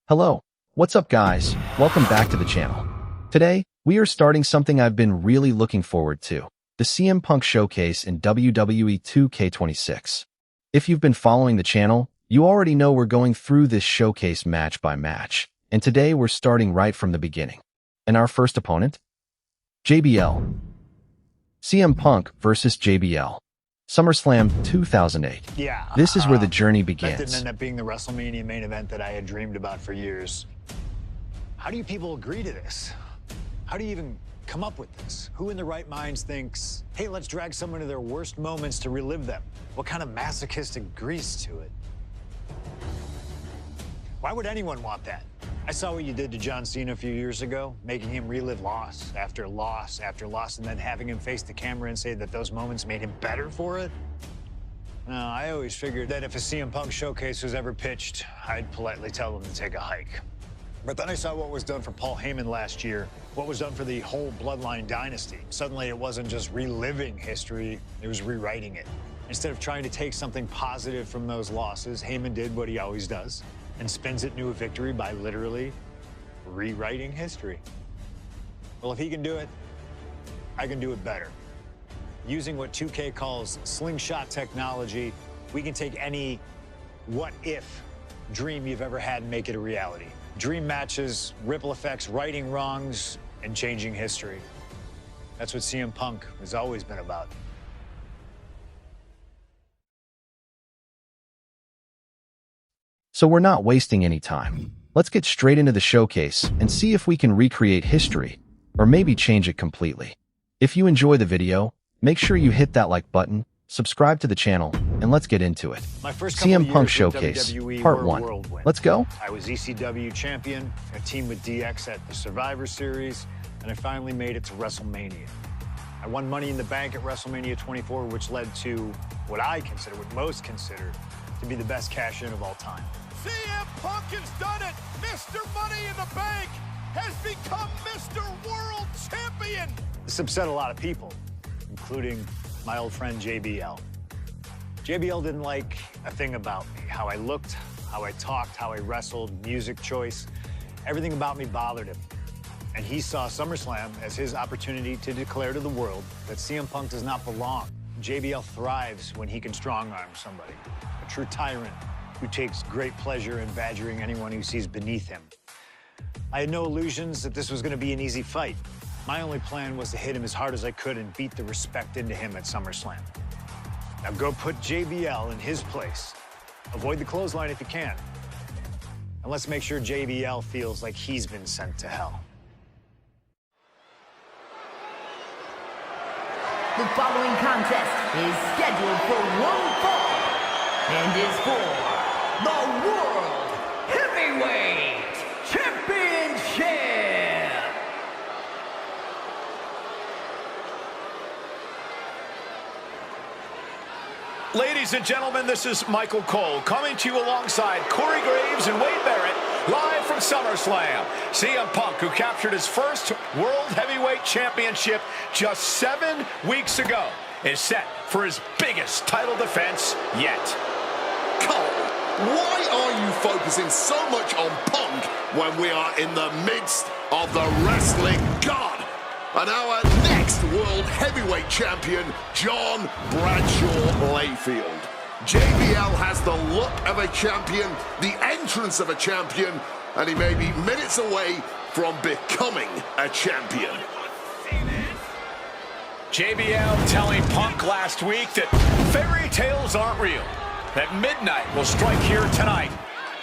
Hello, what's up guys? Welcome back to the channel. Today, we are starting something I've been really looking forward to, the CM Punk showcase in WWE 2K26. If you've been following the channel, you already know we're going through this showcase match by match, and today we're starting right from the beginning. And our first opponent? JBL. CM Punk versus JBL. SummerSlam 2008. Yeah. This is where the journey begins. That didn't end up being the WrestleMania main event that I had dreamed about for years. How do you people agree to this? How do you even come up with this? Who in their right minds thinks, hey, let's drag someone to their worst moments to relive them? What kind of masochistic agrees to it? Why would anyone want that? I saw what you did to John Cena a few years ago, making him relive loss after loss after loss, and then having him face the camera and say that those moments made him better for it. No, I always figured that if a CM Punk showcase was ever pitched, I'd politely tell them to take a hike. But then I saw what was done for Paul Heyman last year, what was done for the whole Bloodline dynasty. Suddenly it wasn't just reliving history, it was rewriting it. Instead of trying to take something positive from those losses, Heyman did what he always does and spins it into a victory by literally rewriting history. Well, if he can do it, I can do it better. Using what 2K calls slingshot technology, we can take any what-if dream you've ever had and make it a reality. Dream matches, ripple effects, righting wrongs, and changing history. That's what CM Punk has always been about. So we're not wasting any time. Let's get straight into the showcase and see if we can recreate history, or maybe change it completely. If you enjoy the video, make sure you hit that like button, subscribe to the channel, and let's get into it. My first CM Punk years Showcase, with WWE Part were 1. whirlwind. Let's go. I was ECW champion, a team with DX at the Survivor Series, and I finally made it to WrestleMania. I won Money in the Bank at WrestleMania 24, which led to what I consider, what most consider, to be the best cash-in of all time. CM Punk has done it! Mr. Money in the Bank has become Mr. World Champion! This upset a lot of people, including my old friend JBL. JBL didn't like a thing about me, how I looked, how I talked, how I wrestled, music choice. Everything about me bothered him. And he saw SummerSlam as his opportunity to declare to the world that CM Punk does not belong. JBL thrives when he can strong-arm somebody, a true tyrant who takes great pleasure in badgering anyone who sees beneath him. I had no illusions that this was going to be an easy fight. My only plan was to hit him as hard as I could and beat the respect into him at SummerSlam. Now go put JBL in his place. Avoid the clothesline if you can. And let's make sure JBL feels like he's been sent to hell. The following contest is scheduled for one fall and is for the World Heavyweight Championship! Ladies and gentlemen, this is Michael Cole coming to you alongside Corey Graves and Wade Barrett, live from SummerSlam. CM Punk, who captured his first World Heavyweight Championship just 7 weeks ago, is set for his biggest title defense yet. Cole, why are you focusing so much on Punk when we are in the midst of the wrestling god? And our next World Heavyweight Champion, John Bradshaw Layfield. JBL has the look of a champion, the entrance of a champion, and he may be minutes away from becoming a champion. JBL telling Punk last week that fairy tales aren't real, that midnight will strike here tonight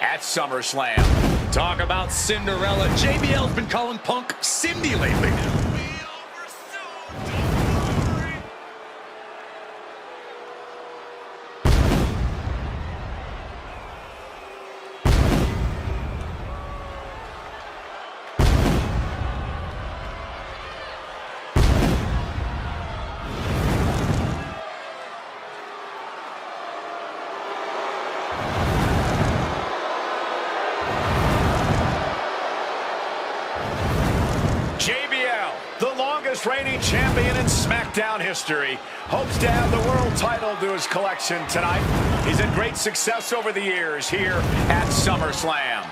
at SummerSlam. Talk about Cinderella. JBL's been calling Punk Cindy lately. JBL, the longest reigning champion in SmackDown history, hopes to add the world title to his collection tonight. He's had great success over the years here at SummerSlam.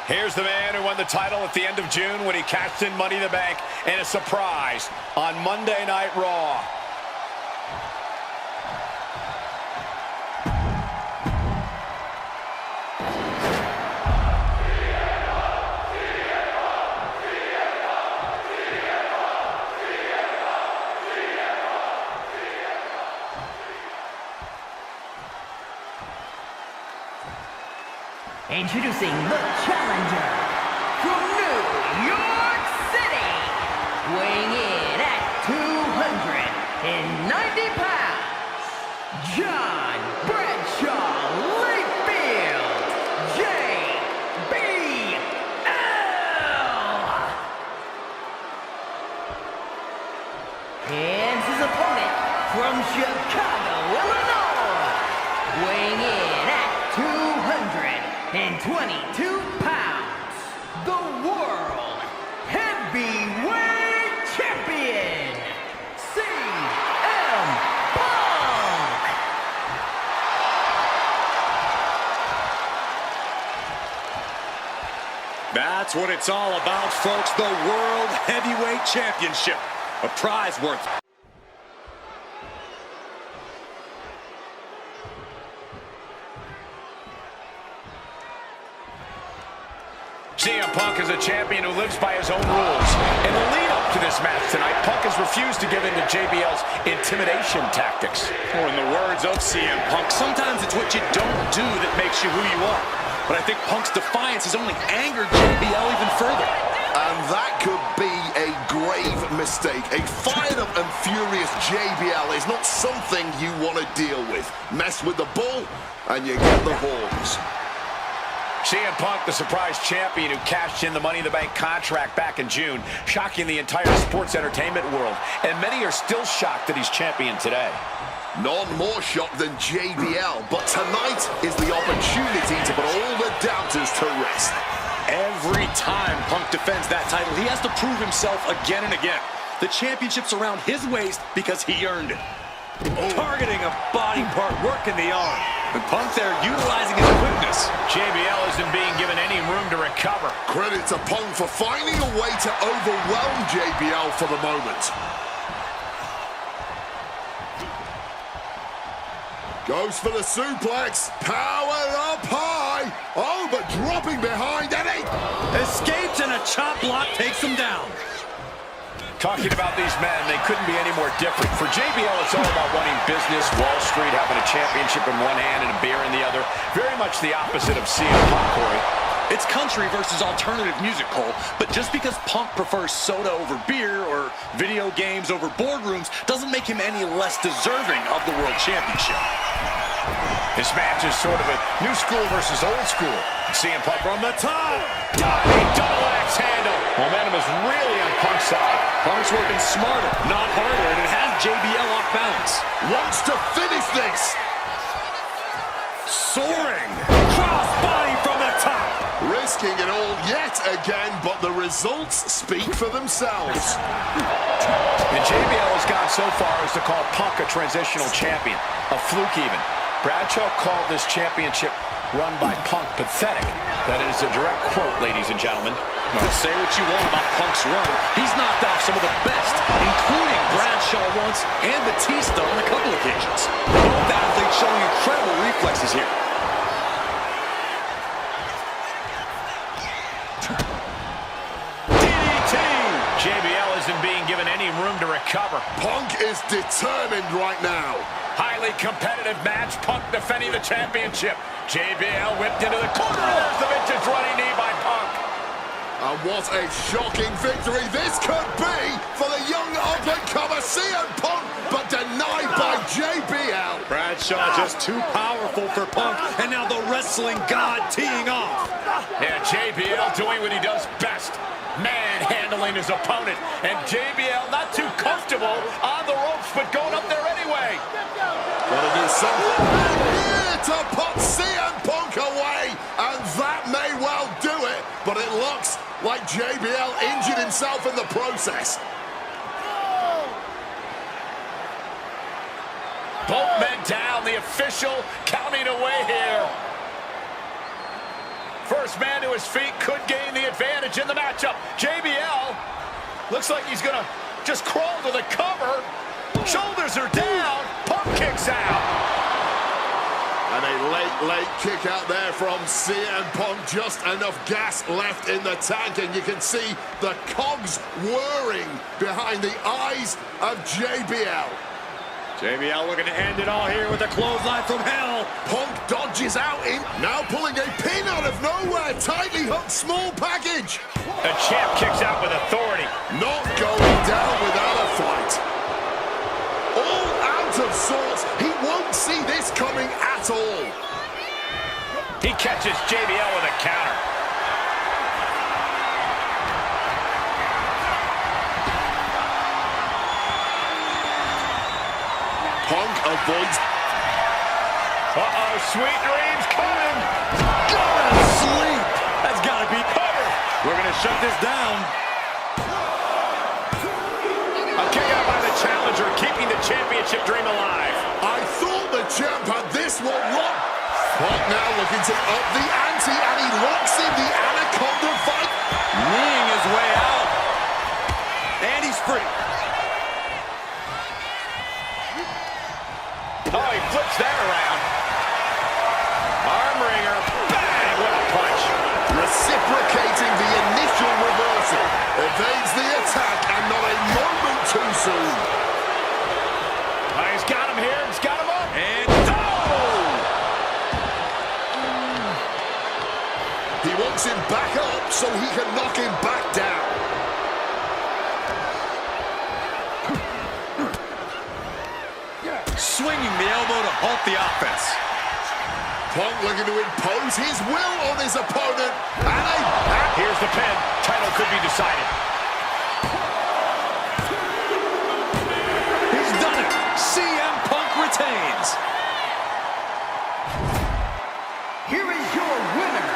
Here's the man who won the title at the end of June when he cashed in Money in the Bank in a surprise on Monday Night Raw. Introducing the challenger from New York City, weighing in at 290 pounds, John Bradshaw Layfield, JBL. And his opponent from Chicago, Illinois, weighing in at 222 pounds, the World Heavyweight Champion, CM Punk! That's what it's all about, folks. The World Heavyweight Championship. A prize worth... CM Punk is a champion who lives by his own rules. In the lead-up to this match tonight, Punk has refused to give in to JBL's intimidation tactics. Or in the words of CM Punk, sometimes it's what you don't do that makes you who you are. But I think Punk's defiance has only angered JBL even further. And that could be a grave mistake. A fired-up and furious JBL is not something you want to deal with. Mess with the bull, and you get the horns. CM Punk, the surprise champion who cashed in the Money in the Bank contract back in June, shocking the entire sports entertainment world. And many are still shocked that he's champion today. None more shocked than JBL, but tonight is the opportunity to put all the doubters to rest. Every time Punk defends that title, he has to prove himself again and again. The championship's around his waist because he earned it. Targeting a body part, working the arm. And Punk there utilizing his quickness. JBL isn't being given any room to recover. Credit to Punk for finding a way to overwhelm JBL for the moment. Goes for the suplex. Power up high. Oh, but dropping behind Eddie. Escapes and a chop block takes him down. Talking about these men, they couldn't be any more different. For JBL, it's all about running business, Wall Street, having a championship in one hand and a beer in the other. Very much the opposite of CM Punk, Corey. It's country versus alternative music, Cole. But just because Punk prefers soda over beer or video games over boardrooms doesn't make him any less deserving of the World Championship. This match is sort of a new school versus old school. CM Punk from the top. Diving double axe handle. Momentum is really on Punk's side. Punk's working smarter, not harder, and it has JBL off balance. Wants to finish this. Soaring. Cross body from the top. Risking it all yet again, but the results speak for themselves. And JBL has gone so far as to call Punk a transitional champion. A fluke even. Bradshaw called this championship run by Punk pathetic. That is a direct quote, ladies and gentlemen. Well, say what you want about Punk's run. He's knocked off some of the best, including Bradshaw once and Batista on a couple occasions. Both athletes showing incredible reflexes here. DDT! JBL isn't being given any room to recover. Punk is determined right now. Highly competitive match. Punk defending the championship. JBL whipped into the corner. There's the vintage running knee by Punk. And what a shocking victory this could be for the young up-and-comer CM Punk, but denied by JBL. Bradshaw just too powerful for Punk, and now the wrestling god teeing off. Yeah, JBL doing what he does best. Manhandling his opponent. And JBL not too comfortable on the ropes, but going up there anyway. Gotta do something here to put CM Punk away, and that may well do it, but it looks like JBL injured himself in the process. Both men down, the official counting away here. First first man to his feet could gain the advantage in the matchup. JBL looks like he's gonna just crawl to the cover. Shoulders are down. Punk kicks out. And a late kick out there from CM Punk. Just enough gas left in the tank, and you can see the cogs whirring behind the eyes of JBL. JBL looking to end it all here with a clothesline from hell. Punk dodges out in, now pulling a pin out of nowhere. Tightly hooked small package. The champ kicks out with authority. Not going down without a fight. All out of sorts. He won't see this coming at all. He catches JBL with a counter. Punk avoids. Uh-oh, sweet dreams coming. Go to sleep. That's got to be covered. We're going to shut this down. A kick out by the challenger, keeping the championship dream alive. I thought the champ had this one locked. Punk now looking to up the ante, and he locks in the Anaconda fight. Kneeing his way out. And he's free. Oh, he flips that around. Arm wringer. Bang! What a punch. Reciprocating the initial reversal. Evades the attack, and not a moment too soon. He's got him here. He's got him up. And He wants him back up so he can knock him back down. swinging the elbow to halt the offense. Punk looking to impose his will on his opponent. Here's the pin. Title could be decided. He's done it. CM Punk retains. Here is your winner,